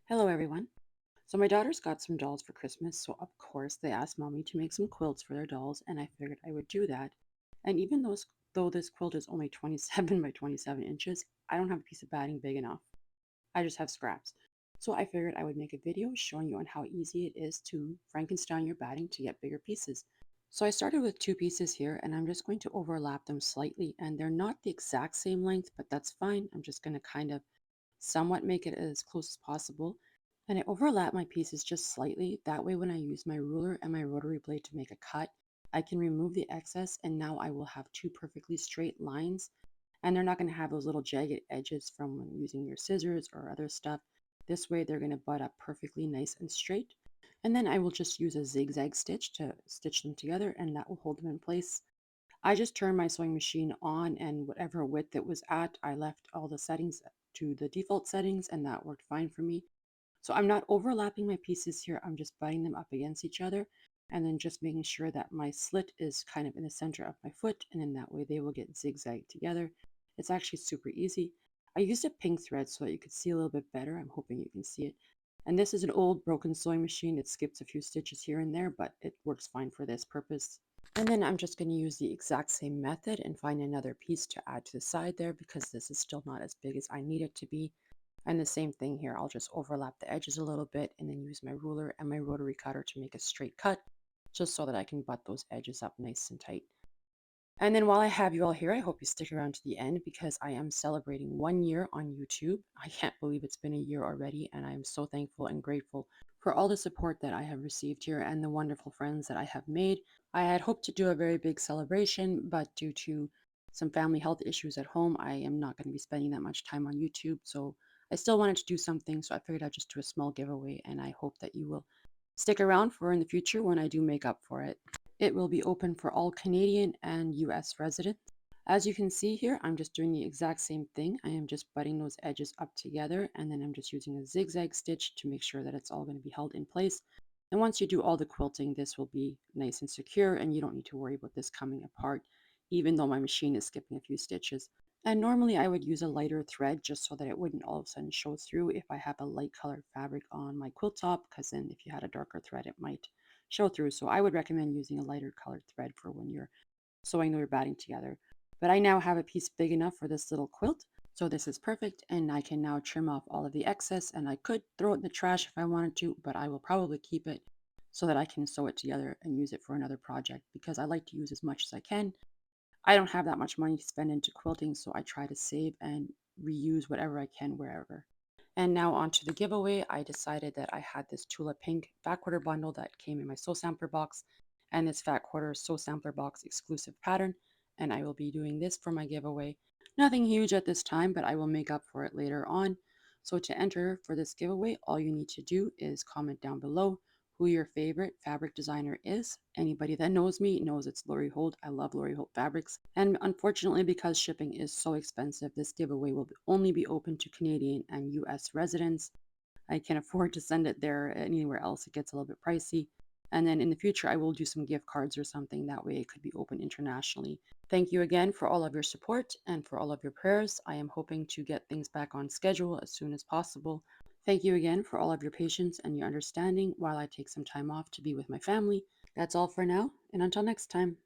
Hello, everyone. So, my daughters got some dolls for Christmas, so of course they asked mommy to make some quilts for their dolls, and I figured I would do that. And even though this quilt is only 27 by 27 inches, I don't have a piece of batting big enough. I just have scraps. So, I figured I would make a video showing you on how easy it is to Frankenstein your batting to get bigger pieces. So, I started with two pieces here, and I'm just going to overlap them slightly, and they're not the exact same length, but that's fine. I'm just going to kind of somewhat make it as close as possible. And I overlap my pieces just slightly. That way, when I use my ruler and my rotary blade to make a cut, I can remove the excess and now I will have two perfectly straight lines. And they're not going to have those little jagged edges from when using your scissors or other stuff. This way, they're going to butt up perfectly nice and straight. And then I will just use a zigzag stitch to stitch them together and that will hold them in place. I just turned my sewing machine on and whatever width it was at, I left all the settings to the default settings and that worked fine for me. So I'm not overlapping my pieces here. I'm just butting them up against each other and then just making sure that my slit is kind of in the center of my foot and then that way they will get zigzagged together. It's actually super easy. I used a pink thread so that you could see a little bit better. I'm hoping you can see it. And this is an old broken sewing machine. It skips a few stitches here and there, but it works fine for this purpose. And then I'm just going to use the exact same method and find another piece to add to the side there because this is still not as big as I need it to be. And the same thing here, I'll just overlap the edges a little bit and then use my ruler and my rotary cutter to make a straight cut just so that I can butt those edges up nice and tight. And then while I have you all here, I hope you stick around to the end because I am celebrating 1 year on YouTube. I can't believe it's been a year already, and I am so thankful and grateful for all the support that I have received here and the wonderful friends that I have made. I had hoped to do a very big celebration, but due to some family health issues at home, I am not going to be spending that much time on YouTube. So I still wanted to do something, so I figured I'd just do a small giveaway, and I hope that you will stick around for in the future when I do make up for it. It will be open for all Canadian and US residents. As you can see here, I'm just doing the exact same thing. I am just butting those edges up together and then I'm just using a zigzag stitch to make sure that it's all going to be held in place. And once you do all the quilting, this will be nice and secure and you don't need to worry about this coming apart, even though my machine is skipping a few stitches. And normally I would use a lighter thread just so that it wouldn't all of a sudden show through if I have a light colored fabric on my quilt top, because then if you had a darker thread, it might show through. So I would recommend using a lighter colored thread for when you're sewing or batting together. But I now have a piece big enough for this little quilt. So this is perfect and I can now trim off all of the excess and I could throw it in the trash if I wanted to, but I will probably keep it so that I can sew it together and use it for another project because I like to use as much as I can. I don't have that much money to spend into quilting, so I try to save and reuse whatever I can wherever. And now onto the giveaway. I decided that I had this Tula Pink fat quarter bundle that came in my Sew Sampler box and this fat quarter Sew Sampler box exclusive pattern. And I will be doing this for my giveaway. Nothing huge at this time, but I will make up for it later on. So to enter for this giveaway, all you need to do is comment down below who your favorite fabric designer is. Anybody that knows me knows it's Lori Holt. I love Lori Holt fabrics. And unfortunately, because shipping is so expensive, this giveaway will only be open to Canadian and US residents. I can't afford to send it there. Anywhere else, it gets a little bit pricey. And then in the future, I will do some gift cards or something. That way it could be open internationally. Thank you again for all of your support and for all of your prayers. I am hoping to get things back on schedule as soon as possible. Thank you again for all of your patience and your understanding while I take some time off to be with my family. That's all for now, and until next time.